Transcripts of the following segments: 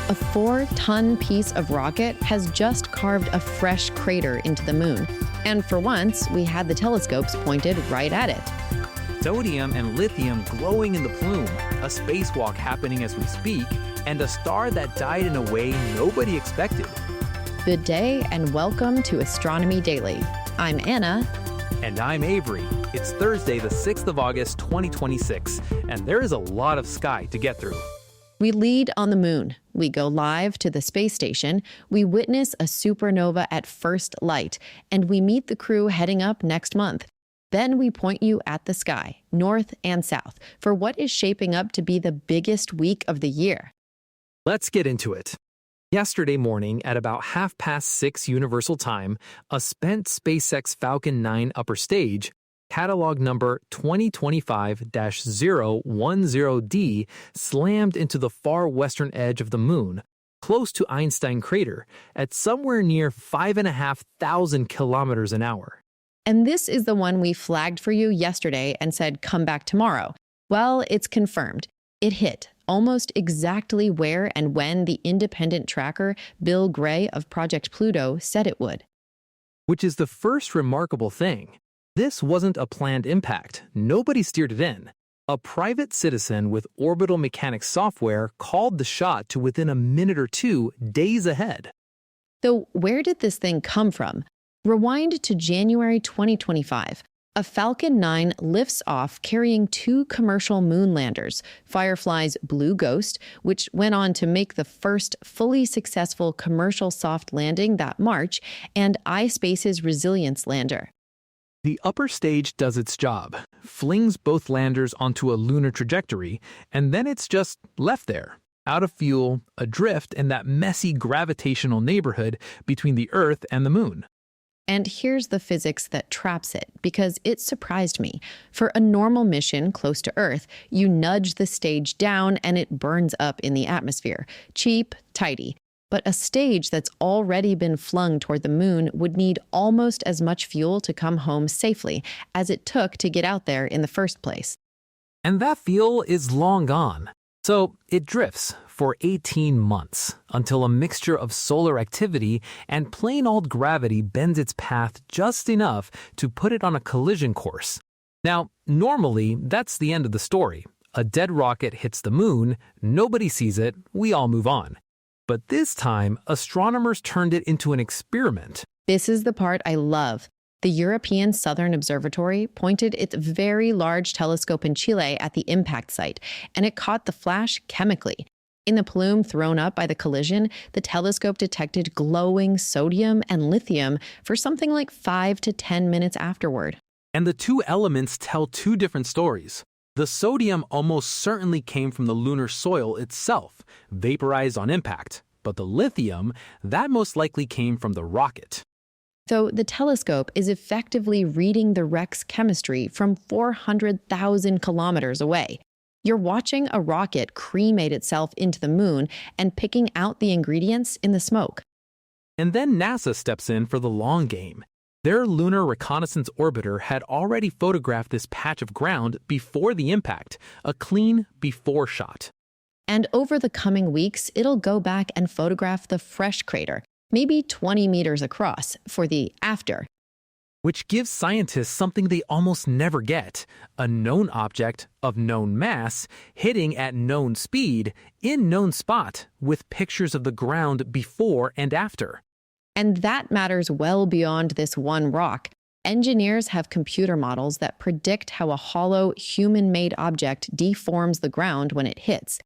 A 4-ton piece of rocket has just carved a fresh crater into the moon. And for once, we had the telescopes pointed right at it. Sodium and lithium glowing in the plume, a spacewalk happening as we speak, and a star that died in a way nobody expected. Good day and welcome to Astronomy Daily. I'm Anna. And I'm Avery. It's Thursday, the 6th of August, 2026, and there is a lot of sky to get through. We lead on the moon. We go live to the space station. We witness a supernova at first light, and we meet the crew heading up next month. Then we point you at the sky, north and south, for what is shaping up to be the biggest week of the year. Let's get into it. Yesterday morning at about 6:30 Universal Time, a spent SpaceX Falcon 9 upper stage, catalog number 2025-010D, slammed into the far western edge of the moon, close to Einstein Crater, at somewhere near 5,500 kilometers an hour. And this is the one we flagged for you yesterday and said, come back tomorrow. Well, it's confirmed. It hit almost exactly where and when the independent tracker Bill Gray of Project Pluto said it would. Which is the first remarkable thing. This wasn't a planned impact. Nobody steered it in. A private citizen with orbital mechanics software called the shot to within a minute or two, days ahead. So where did this thing come from? Rewind to January 2025. A Falcon 9 lifts off carrying 2 commercial moon landers, Firefly's Blue Ghost, which went on to make the first fully successful commercial soft landing that March, and iSpace's Resilience lander. The upper stage does its job, flings both landers onto a lunar trajectory, and then it's just left there, out of fuel, adrift in that messy gravitational neighborhood between the Earth and the Moon. And here's the physics that traps it, because it surprised me. For a normal mission close to Earth, you nudge the stage down and it burns up in the atmosphere. Cheap, tidy. But a stage that's already been flung toward the moon would need almost as much fuel to come home safely as it took to get out there in the first place. And that fuel is long gone. So it drifts for 18 months until a mixture of solar activity and plain old gravity bends its path just enough to put it on a collision course. Now, normally, that's the end of the story. A dead rocket hits the moon, nobody sees it, we all move on. But this time, astronomers turned it into an experiment. This is the part I love. The European Southern Observatory pointed its very large telescope in Chile at the impact site, and it caught the flash chemically. In the plume thrown up by the collision, the telescope detected glowing sodium and lithium for something like 5 to 10 minutes afterward. And the two elements tell two different stories. The sodium almost certainly came from the lunar soil itself, vaporized on impact, but the lithium, that most likely came from the rocket. So the telescope is effectively reading the wreck's chemistry from 400,000 kilometers away. You're watching a rocket cremate itself into the moon and picking out the ingredients in the smoke. And then NASA steps in for the long game. Their Lunar Reconnaissance Orbiter had already photographed this patch of ground before the impact, a clean before shot. And over the coming weeks, it'll go back and photograph the fresh crater, maybe 20 meters across, for the after. Which gives scientists something they almost never get, a known object of known mass hitting at known speed in known spot with pictures of the ground before and after. And that matters well beyond this one rock. Engineers have computer models that predict how a hollow, human-made object deforms the ground when it hits.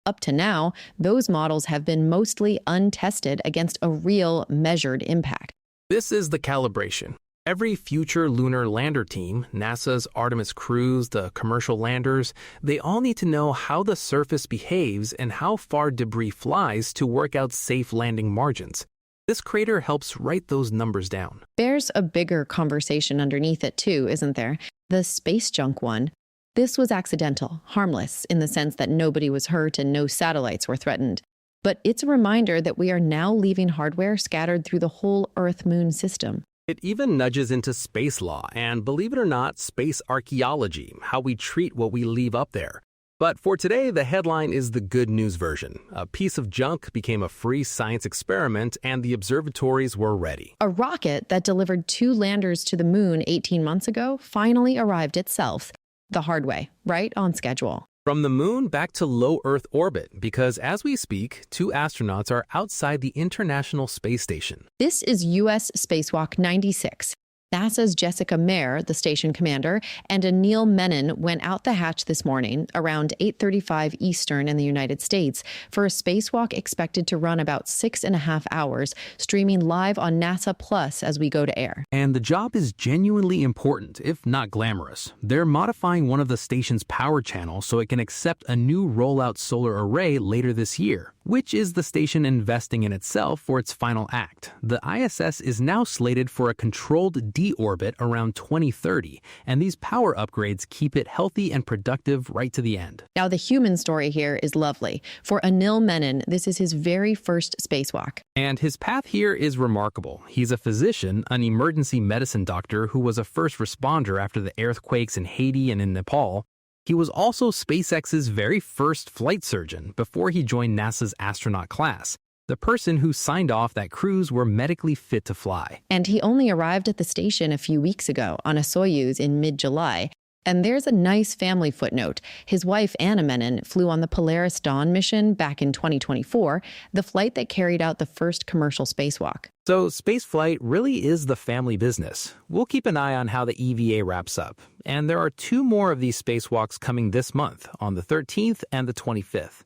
Up to now, those models have been mostly untested against a real, measured impact. This is the calibration. Every future lunar lander team, NASA's Artemis crews, the commercial landers, they all need to know how the surface behaves and how far debris flies to work out safe landing margins. This crater helps write those numbers down. There's a bigger conversation underneath it too, isn't there? The space junk one. This was accidental, harmless, in the sense that nobody was hurt and no satellites were threatened. But it's a reminder that we are now leaving hardware scattered through the whole Earth-Moon system. It even nudges into space law and, believe it or not, space archaeology, how we treat what we leave up there. But for today, the headline is the good news version. A piece of junk became a free science experiment, and the observatories were ready. A rocket that delivered 2 landers to the moon 18 months ago finally arrived itself, the hard way, right on schedule. From the moon back to low Earth orbit, because as we speak, 2 astronauts are outside the International Space Station. This is US Spacewalk 96. NASA's Jessica Meir, the station commander, and Anil Menon went out the hatch this morning around 8:35 Eastern in the United States for a spacewalk expected to run about 6.5 hours, streaming live on NASA Plus as we go to air. And the job is genuinely important, if not glamorous. They're modifying one of the station's power channels so it can accept a new rollout solar array later this year, which is the station investing in itself for its final act. The ISS is now slated for a controlled deorbit around 2030, and these power upgrades keep it healthy and productive right to the end. Now, the human story here is lovely. For Anil Menon, this is his very first spacewalk. And his path here is remarkable. He's a physician, an emergency medicine doctor who was a first responder after the earthquakes in Haiti and in Nepal. He was also SpaceX's very first flight surgeon before he joined NASA's astronaut class, the person who signed off that crews were medically fit to fly. And he only arrived at the station a few weeks ago on a Soyuz in mid-July. And there's a nice family footnote. His wife, Anna Menon, flew on the Polaris Dawn mission back in 2024, the flight that carried out the first commercial spacewalk. So spaceflight really is the family business. We'll keep an eye on how the EVA wraps up. And there are 2 more of these spacewalks coming this month, on the 13th and the 25th.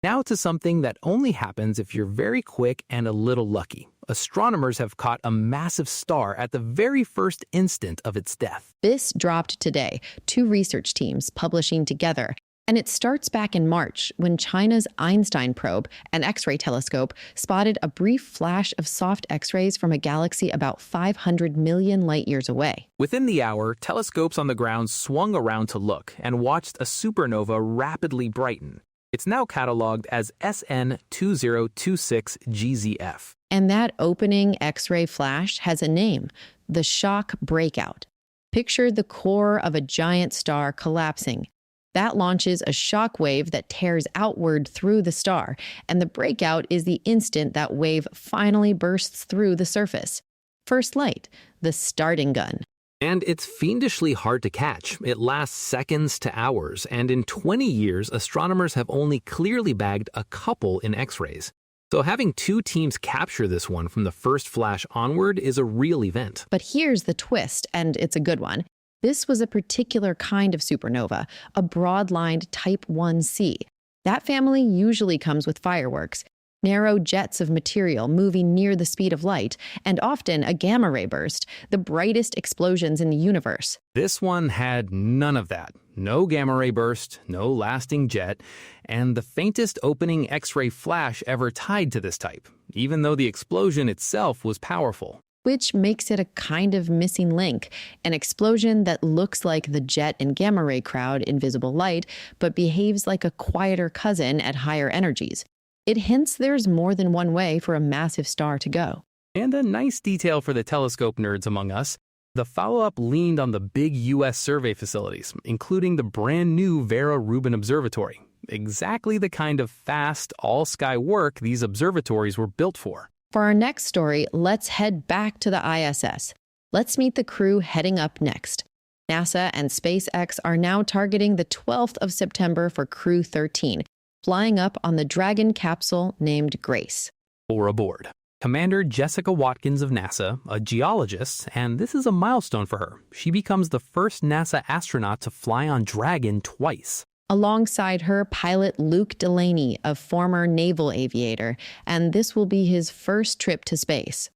Now to something that only happens if you're very quick and a little lucky. Astronomers have caught a massive star at the very first instant of its death. This dropped today, 2 research teams publishing together. And it starts back in March when China's Einstein probe, an X-ray telescope, spotted a brief flash of soft X-rays from a galaxy about 500 million light-years away. Within the hour, telescopes on the ground swung around to look and watched a supernova rapidly brighten. It's now cataloged as SN 2026GZF. And that opening X-ray flash has a name, the shock breakout. Picture the core of a giant star collapsing. That launches a shock wave that tears outward through the star, and the breakout is the instant that wave finally bursts through the surface. First light, the starting gun. And it's fiendishly hard to catch. It lasts seconds to hours, and in 20 years, astronomers have only clearly bagged a couple in X-rays. So having 2 teams capture this one from the first flash onward is a real event. But here's the twist, and it's a good one. This was a particular kind of supernova, a broad-lined Type 1c. That family usually comes with fireworks, narrow jets of material moving near the speed of light, and often a gamma ray burst, the brightest explosions in the universe. This one had none of that. No gamma ray burst, no lasting jet, and the faintest opening X-ray flash ever tied to this type, even though the explosion itself was powerful. Which makes it a kind of missing link, an explosion that looks like the jet and gamma ray crowd in visible light, but behaves like a quieter cousin at higher energies. It hints there's more than one way for a massive star to go. And a nice detail for the telescope nerds among us, the follow-up leaned on the big U.S. survey facilities, including the brand new Vera Rubin Observatory. Exactly the kind of fast, all-sky work these observatories were built for. For our next story, let's head back to the ISS. Let's meet the crew heading up next. NASA and SpaceX are now targeting the 12th of September for Crew-13, flying up on the Dragon capsule named Grace. Or aboard. Commander Jessica Watkins of NASA, a geologist, and this is a milestone for her. She becomes the first NASA astronaut to fly on Dragon twice. Alongside her, pilot Luke Delaney, a former naval aviator, and this will be his first trip to space.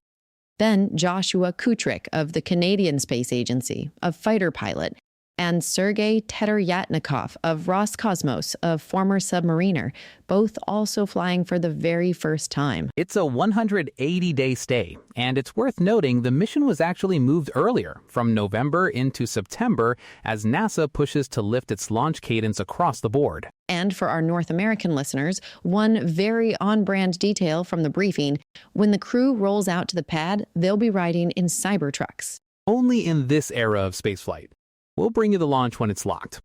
Then Joshua Kutrick of the Canadian Space Agency, a fighter pilot, and Sergey Teteryatnikov of Roscosmos, a former submariner, both also flying for the very first time. It's a 180-day stay, and it's worth noting the mission was actually moved earlier, from November into September, as NASA pushes to lift its launch cadence across the board. And for our North American listeners, one very on-brand detail from the briefing, when the crew rolls out to the pad, they'll be riding in Cybertrucks. Only in this era of spaceflight. We'll bring you the launch when it's locked.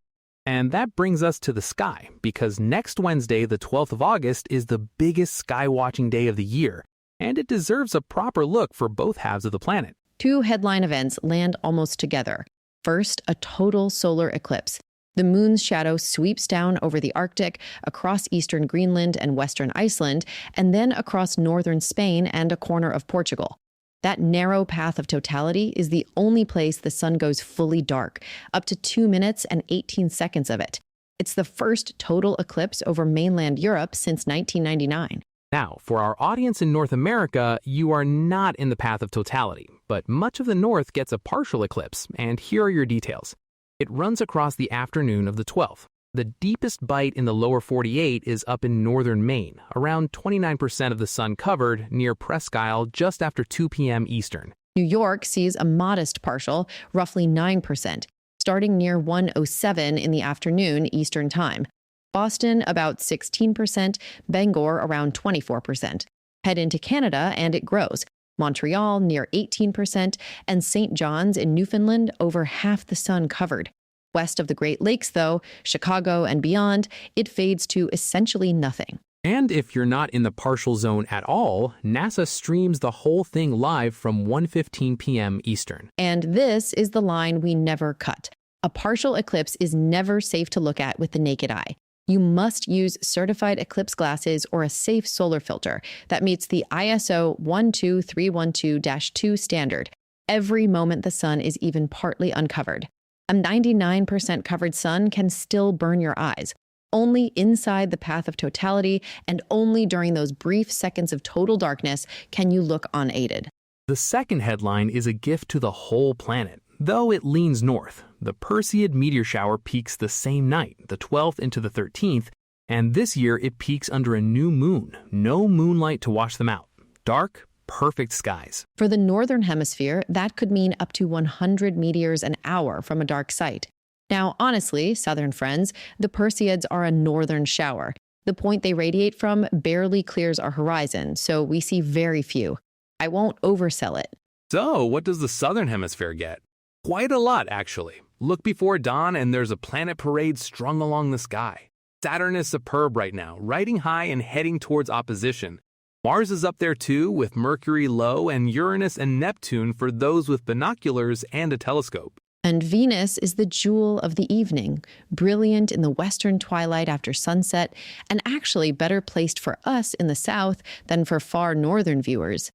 And that brings us to the sky, because next Wednesday, the 12th of August, is the biggest sky-watching day of the year, and it deserves a proper look for both halves of the planet. Two headline events land almost together. First, a total solar eclipse. The moon's shadow sweeps down over the Arctic, across eastern Greenland and western Iceland, and then across northern Spain and a corner of Portugal. That narrow path of totality is the only place the sun goes fully dark, up to 2 minutes and 18 seconds of it. It's the first total eclipse over mainland Europe since 1999. Now, for our audience in North America, you are not in the path of totality, but much of the north gets a partial eclipse, and here are your details. It runs across the afternoon of the 12th. The deepest bite in the lower 48 is up in northern Maine, around 29% of the sun covered, near Presque Isle just after 2 p.m. Eastern. New York sees a modest partial, roughly 9%, starting near 1:07 in the afternoon Eastern Time. Boston, about 16%, Bangor, around 24%. Head into Canada, and it grows. Montreal, near 18%, and St. John's in Newfoundland, over half the sun covered. West of the Great Lakes, though, Chicago and beyond, it fades to essentially nothing. And if you're not in the partial zone at all, NASA streams the whole thing live from 1:15 p.m. Eastern. And this is the line we never cut. A partial eclipse is never safe to look at with the naked eye. You must use certified eclipse glasses or a safe solar filter that meets the ISO 12312-2 standard every moment the sun is even partly uncovered. A 99% covered sun can still burn your eyes. Only inside the path of totality and only during those brief seconds of total darkness can you look unaided. The second headline is a gift to the whole planet. Though it leans north, the Perseid meteor shower peaks the same night, the 12th into the 13th, and this year it peaks under a new moon. No moonlight to wash them out. Dark, perfect skies. For the northern hemisphere, that could mean up to 100 meteors an hour from a dark site. Now, honestly, southern friends, the Perseids are a northern shower. The point they radiate from barely clears our horizon, so we see very few. I won't oversell it. So, what does the southern hemisphere get? Quite a lot, actually. Look before dawn and there's a planet parade strung along the sky. Saturn is superb right now, riding high and heading towards opposition. Mars is up there too, with Mercury low, and Uranus and Neptune for those with binoculars and a telescope. And Venus is the jewel of the evening, brilliant in the western twilight after sunset, and actually better placed for us in the south than for far northern viewers.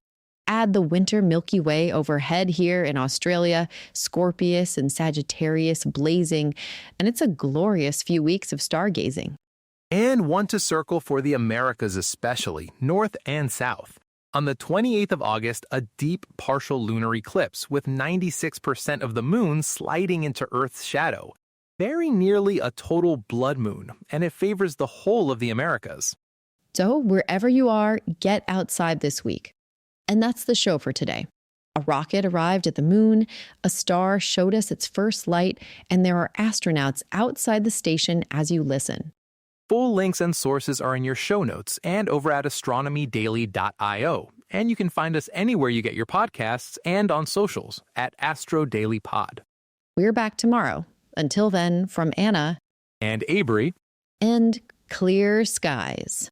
Add the winter Milky Way overhead here in Australia, Scorpius and Sagittarius blazing, and it's a glorious few weeks of stargazing. And one to circle for the Americas especially, north and south. On the 28th of August, a deep partial lunar eclipse with 96% of the moon sliding into Earth's shadow. Very nearly a total blood moon, and it favors the whole of the Americas. So wherever you are, get outside this week. And that's the show for today. A rocket arrived at the moon, a star showed us its first light, and there are astronauts outside the station as you listen. Full links and sources are in your show notes and over at astronomydaily.io. And you can find us anywhere you get your podcasts and on socials at Astro Daily Pod. We're back tomorrow. Until then, from Anna and Avery and clear skies.